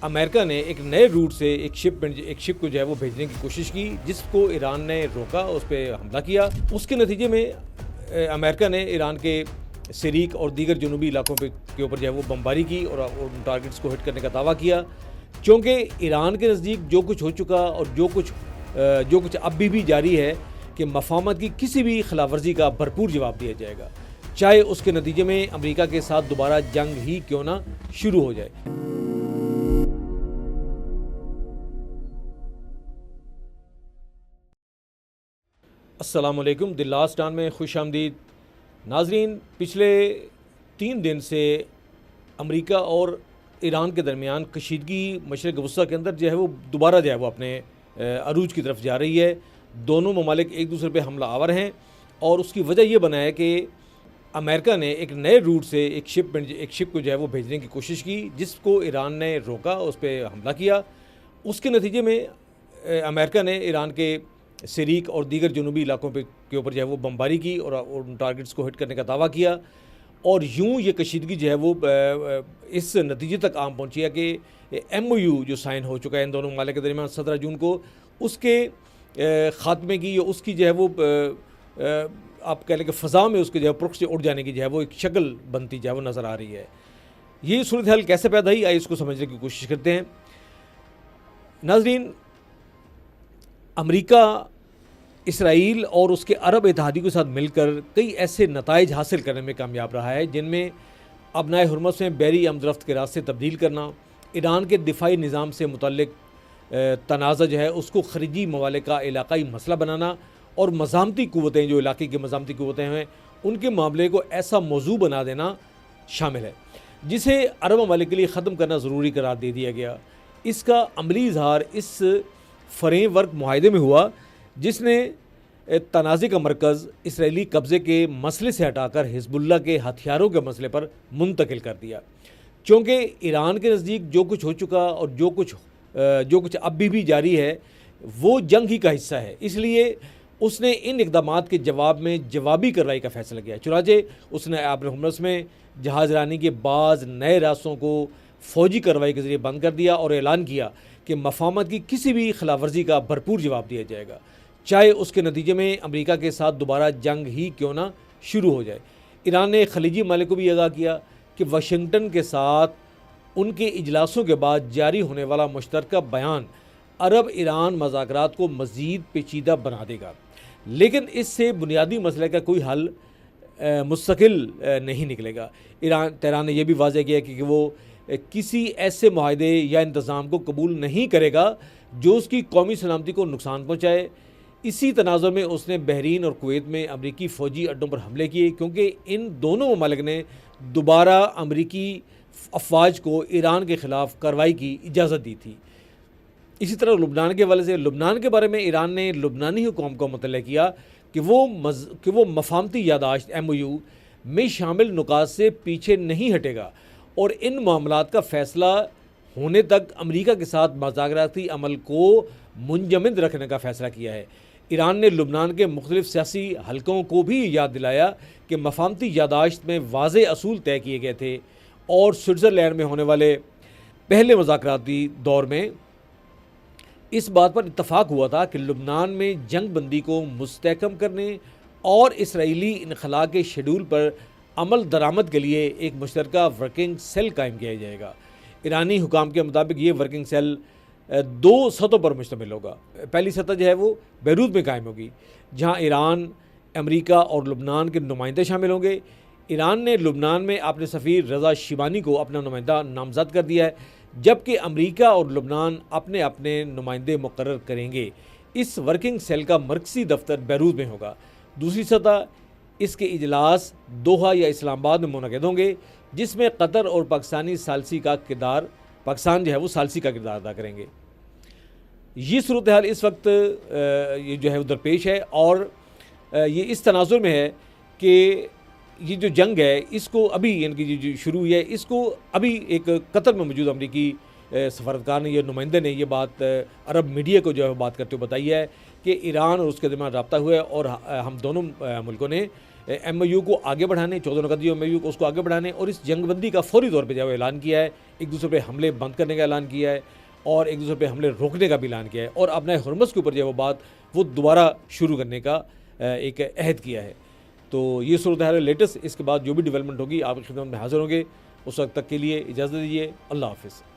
America ने एक नए रूट से एक शिप को जो है वो भेजने की कोशिश की, जिसको ईरान ने रोका, उस पर हमला किया। उसके नतीजे में अमेरिका ने ईरान के सिरीक और दीगर जनूबी इलाकों के ऊपर जो है वो बमबारी की और उन टारगेट्स को हिट करने का दावा किया। क्योंकि ईरान के नज़दीक जो कुछ हो चुका और जो कुछ अब भी जारी है कि मफाहमत की किसी भी खिलाफ वर्जी का भरपूर जवाब दिया जाएगा, चाहे उसके नतीजे में अमेरिका के साथ दोबारा जंग ही क्यों ना शुरू हो जाए। अस्सलामुअलैकुम, द लास्ट डान में खुश आमदीद नाजरीन। पिछले 3 दिन से अमेरिका और ईरान के दरमियान कशीदगी मशरक़ वस्ता के अंदर जो है वो दोबारा जो है वो अपने अरूज की तरफ जा रही है। दोनों ममालिक एक दूसरे पे हमला आवर हैं और उसकी वजह ये बना है कि अमेरिका ने एक नए रूट से एक शिप को जो है वो भेजने की कोशिश की, जिसको ईरान ने रोका, उस पर हमला किया। उसके नतीजे में अमेरिका ने ईरान के सिरीक और दीगर जनूबी इलाकों के ऊपर जो है वो बमबारी की और उन टारगेट्स को हिट करने का दावा किया। और यूं ये कशीदगी जो है वो इस नतीजे तक आम पहुंची है कि MOU जो साइन हो चुका है इन दोनों ममालिक के दरमियान 17 जून को, उसके ख़ात्मे की या उसकी जो है वो आप कह लें कि फ़ज़ा में उसके जो है पुरख से उड़ जाने की जो है वो एक शक्ल बनती जो है वो नज़र आ रही है। ये सूरत हाल कैसे पैदा हुई, आइए इसको समझने की कोशिश करते हैं। नाज़रीन, अमेरिका इसराइल और उसके अरब इत्तेहादियों के साथ मिलकर कई ऐसे नताइज हासिल करने में कामयाब रहा है, जिनमें अबनाए हुर्मस में बहरी आमदरफ्त के रास्ते तब्दील करना, ईरान के दिफाई निज़ाम से मुतल्लिक तनाज़ा जो है उसको खरीजी ममालिक का इलाकाई मसला बनाना और मज़ामती क़ुव्वतें जो इलाके की मज़ामती क़ुव्वतें हैं उनके मामले को ऐसा मौजू बना देना शामिल है, जिसे अरब ममालिक के लिए ख़त्म करना ज़रूरी करार दे दिया गया। इसका अमली इजहार इस फ्रेमवर्क मुआहदे में हुआ, जिसने तनाज़े का मरकज़ इसराइली कब्ज़े के मसले से हटाकर हिज़्बुल्लाह के हथियारों के मसले पर मुंतकिल कर दिया। क्योंकि ईरान के नज़दीक जो कुछ हो चुका और जो कुछ अब भी जारी है वो जंग ही का हिस्सा है, इसलिए उसने इन इक़दामात के जवाब में जवाबी कार्रवाई का फ़ैसला किया। चुनांचे उसने अपने हुर्मस में जहाज़ रानी के बाज़ नए रास्तों को फ़ौजी कार्रवाई के ज़रिए बंद कर दिया और ऐलान किया कि मफाहमत की किसी भी खिलाफ वर्जी का भरपूर जवाब दिया जाएगा, चाहे उसके नतीजे में अमेरिका के साथ दोबारा जंग ही क्यों ना शुरू हो जाए। ईरान ने खलीजी ममालिक को भी आगाह किया कि वाशिंगटन के साथ उनके इजलासों के बाद जारी होने वाला मुश्तरका बयान अरब ईरान मज़ाकरात को मज़ीद पेचीदा बना देगा, लेकिन इससे बुनियादी मसले का कोई हल मुस्तकिल नहीं निकलेगा। तेहरान ने यह भी वाज़ेह किया कि वो किसी ऐसे मुआहदे या इंतज़ाम को कबूल नहीं करेगा जो उसकी कौमी सलामती को नुकसान पहुँचाए। इसी तनाज़ुर में उसने बहरीन और कुवैत में अमरीकी फ़ौजी अड्डों पर हमले किए, क्योंकि इन दोनों ममालिक ने दोबारा अमरीकी अफवाज को ईरान के ख़िलाफ़ कार्रवाई की इजाज़त दी थी। इसी तरह लुबनान के हवाले से लुबनान के बारे में ईरान ने लुबनानी हुकूमत को मुतल्ला किया कि वो मफाहमती यादाश्त MOU में शामिल नुकात से पीछे नहीं हटेगा और इन मामलात का फ़ैसला होने तक अमेरिका के साथ मज़ाकराती अमल को मुंजमद रखने का फ़ैसला किया है। ईरान ने लुबनान के मुख्तलिफ सियासी हलकों को भी याद दिलाया कि मफाहमती यादाश्त में वाज़े असूल तय किए गए थे और स्विट्ज़रलैंड में होने वाले पहले मज़ाकराती दौर में इस बात पर इत्तफ़ाक हुआ था कि लुबनान में जंग बंदी को मुस्तहकम करने और इसराइली इनखला के शेड्यूल पर अमल दरामद के लिए एक मुश्तरका वर्किंग सेल कायम किया जाएगा। ईरानी हुकाम के मुताबिक ये वर्किंग सेल 2 सतहों पर मुश्तमिल होगा। पहली सतह जो है वो बैरूत में कायम होगी, जहाँ ईरान, अमेरिका और लुबनान के नुमाइंदे शामिल होंगे। ईरान ने लुबनान में अपने सफ़ीर रज़ा शिबानी को अपना नुमाइंदा नामज़द कर दिया है, जबकि अमेरिका और लुबनान अपने अपने नुमाइंदे मुकर्रर करेंगे। इस वर्किंग सेल का मरकज़ी दफ्तर बैरूत में होगा। दूसरी सतह, इसके इजलास दोहा या इस्लामाबाद में मुनक़िद होंगे, जिसमें कतर और पाकिस्तान जो है वो सालसी का किरदार अदा करेंगे। ये सूरत हाल इस वक्त ये जो है उधर पेश है और ये इस तनाज़ुर में है कि ये जो जंग है इसको अभी इनकी जो शुरू हुई है, इसको अभी एक कतर में मौजूद अमरीकी सफारतकार ने, ये नुमाइंदे ने ये बात अरब मीडिया को जो है बात करते हुए बताई है कि ईरान और उसके दरमियान रब्ता हुआ है और हम दोनों मुल्कों ने MOU को आगे बढ़ाने, 14 नकदी MOU को उसको आगे बढ़ाने और इस जंगबंदी का फौरी तौर पे जो ऐलान किया है, एक दूसरे पे हमले बंद करने का ऐलान किया है और एक दूसरे पे हमले रोकने का भी ऐलान किया है और अपने हुर्मुज़ के ऊपर जो वो बात वो दोबारा शुरू करने का एक अहद किया है। तो ये सूरत हाल है लेटेस्ट। इसके बाद जो भी डेवलपमेंट होगी आपकी खिदमत में हाजिर होंगे। उस वक्त तक के लिए इजाज़त दीजिए। अल्लाह हाफ़िज़।